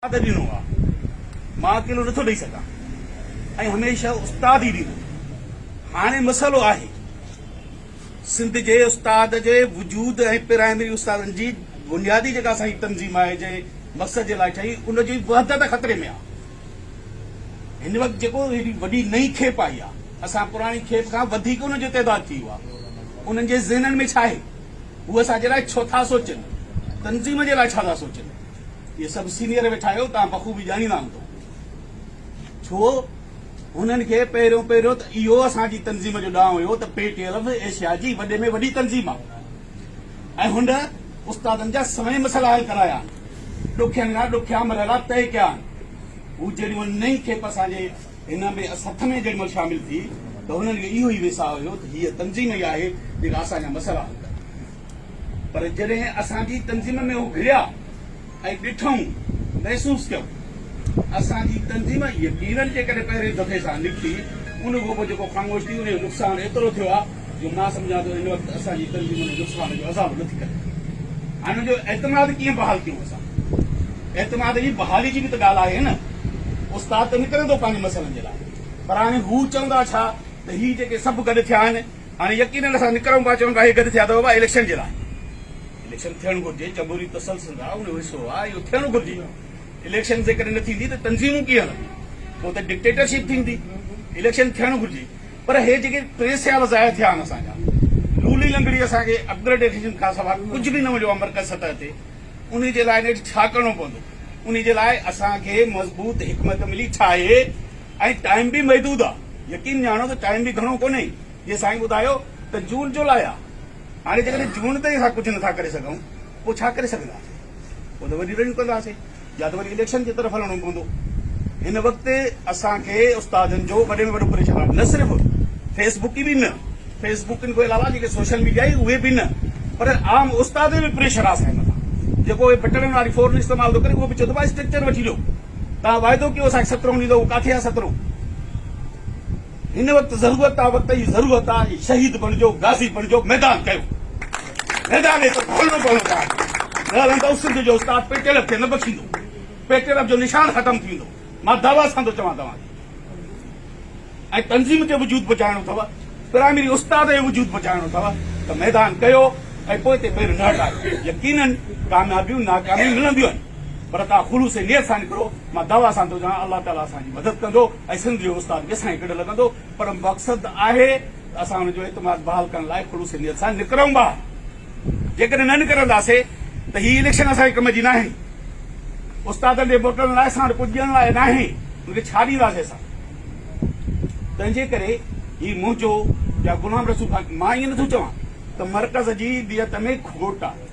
ॾिनो आहे मां अकेलो नथो ॾेई सघां ऐं हमेशह उस्ताद ई ॾींदो। हाणे मसइलो आहे सिंध जे उस्ताद जे वजूद ऐं प्राइमरी उस्तादनि जी बुनियादी जेका असांजी तंज़ीम आहे जंहिं मक़सद जे लाइ ठही उनजी वहदत खतरे में आहे। हिन वक़्तु जेको हेॾी वॾी नई खेप आई आहे असां पुराणी खेप खां वधीक उनजो तइदाद थी वियो आहे। उन्हनि जे ज़हननि में छा आहे उहे असांजे लाइ छो था सोचनि, तंज़ीम जे लाइ छा था सोचनि। ये सभु सीनियर वेठा आहियो, तव्हां बख़ूबी ॼाणींदा हूंदो छो हुननि खे पहिरियों पहिरियों त इहो असांजी तंज़ीम जो ॾांहुं हुयो त पेटीएल एशिया जी वॾे में वॾी तंज़ीम आहे ऐं हुन उस्तादनि जा समय मसइला हल कराया आहिनि, ॾुखियनि खां ॾुखिया मरहला तय कया आहिनि। हू जेॾीमहिल नई खेप असांजे हिन में हथ में जेॾीमहिल शामिल थी त हुननि खे इहो ई वेसा हुयो त हीअ तंज़ीम ई आहे जेका असांजा मसइला हल करे। पर जॾहिं असांजी तंज़ीम में हू घिरिया ऐं ॾिठूं महसूस कयूं असांजी तंज़ीम यकीनन जेकॾहिं पहिरें दफ़े सां निकिती उन खां पोइ जेको ख़ामोश थी उनजो नुक़सानु एतिरो थियो आहे जो मां सम्झां थो हिन वक़्तु असांजी तंज़ीम जो नुक़सान जो अज़ाब नथी करे। हाणे हुनजो एतमाद कीअं बहाल कयूं असां, एतमाद जी बहाली जी बि त ॻाल्हि आहे न। उस्ताद त निकिरे थो पंहिंजे मसइलनि जे लाइ, पर हाणे हू चवंदा छा त हीअ जेके सभु गॾु थिया आहिनि हाणे यकीनन असां निकिरूं पिया चऊं था हे गॾु थिया अथव बाबा इलेक्शन जे लाइ। इलेक्शन थियणु घुरिजे, जमहूरी तसलसल आहे उन हिसो आहे, इहो थियणु घुरिजे। इलेक्शन जेकॾहिं न थींदी त तंज़ीमूं कीअं हलंदियूं, पोइ त डिक्टेटरशिप थींदी। इलेक्शन थियणु घुरिजे, पर हे जेके 3 साल ज़ाया थिया आहिनि असांजा, लूली लंगड़ी असांखे अपग्रेडेशन खां सवाइ कुझु बि न मिलियो आहे मर्कज़ सतह ते। उन जे लाइ नेठि छा करणो पवंदो, उन जे लाइ असांखे मज़बूत हिकमत मिली छा आहे ऐं टाइम बि महदूद आहे। यकीन ॼाणो त टाइम बि घणो कोन्हे। जीअं साईं ॿुधायो त जून जुलाई आहे, हाणे जेकॾहिं जून ताईं असां कुझु नथा करे सघूं पोइ छा करे सघंदासीं, पोइ त वरी रनिंग कंदासीं या त वरी इलेक्शन जी तरफ़ हलणो पवंदो। हिन वक़्तु असांखे उस्तादनि जो वॾे में वॾो प्रेशर आहे, न सिर्फ़ु फेसबुक ई बि न, फेसबुक खां अलावा जेके सोशल मीडिया ई उहे बि न, पर आम उस्ताद में प्रेशर आहे असांजे मथां। जेको बटणनि वारी फोन इस्तेमालु थो करे उहो बि चए थो भाई स्ट्रक्चर वठी ॾियो, तव्हां वाइदो कयो असांखे 17 ॾींदो, उहो किथे आहे 17? हिन वक़्तु ज़रूरत आहे, वक़्त जी ज़रूरत आहे, शहीद बणिजो, गाज़ी बणिजो, मैदान कयो, मैदान खोलणो पवंदो आहे। न हलंदो सिंध जो उस्ताद पेटीएल खे न बख़्शींदो, पेटीएल जो निशान ख़तम थींदो। मां दावा सां थो चवां तव्हांखे। ऐं तंज़ीम जो वजूद बचाइणो अथव, प्राइमरी उस्ताद जो वजूद बचाइणो अथव त मैदान कयो ऐं पोइ ते पेर न हटायो। यकीनन कामयाबियूं नाकामियूं मिलंदियूं आहिनि, पर तव्हां ख़ुलूस नियत सां निकिरो। मां दावा सां थो चवां अलाह ताला असांजी मदद कंदो ऐं सिंध जो उस्ताद बि असांखे गॾु लॻंदो। पर मक़सदु आहे असां हुनजो एतमाद बहाल करण लाइ ख़ुलूस नियत सां निकिरूं ॿाहिरि। जेकॾहिं न निकिरंदासीं त हीअ इलेक्शन असांजे कम जी नाहे, उस्तादनि जे मोटण लाइ असां वटि कुझु ॾियण लाइ नाहे, हुनखे छा ॾींदासीं असां। तंहिंजे करे हीउ मुंहिंजो या गुलाम रसूल खान, मां ईअं नथो चवां त मर्कज़ जी नियत में खोट आहे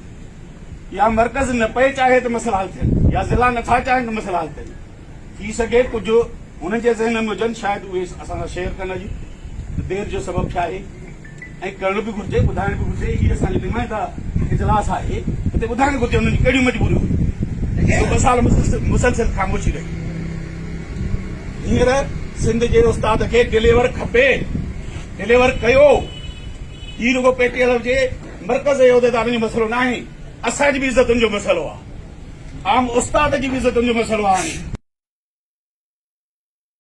या मर्कज़ न पए चाहे त मसइला हल थियनि या ज़िला नथा चाहिनि त मसइला हल थियनि। थी सघे कुझु हुननि जे ज़हन में हुजनि, शायदि उहे असां सां शेयर करण जी देरि जो सबबु छा आहे ऐं करणु बि घुरिजे, ॿुधाइण बि घुरिजे। हीअ असांजी निमाइंदा इजलास आहे, हिते ॿुधाइणु घुरिजे हुननि जी कहिड़ियूं मजबूरियूं। 2 साल मुसलसल ख़ामोशी रही। हींअर सिंध जे उस्ताद खे डिलीवर खपे, डिलीवर कयो। ही रुगो पेटीएल जे मर्कज़ जे उहिदेदारनि जो मसइलो न आहे, असांजी बि इज़तुनि जो मसइलो आहे, आम उस्ताद जी बि इज़तुनि जो मसइलो आहे।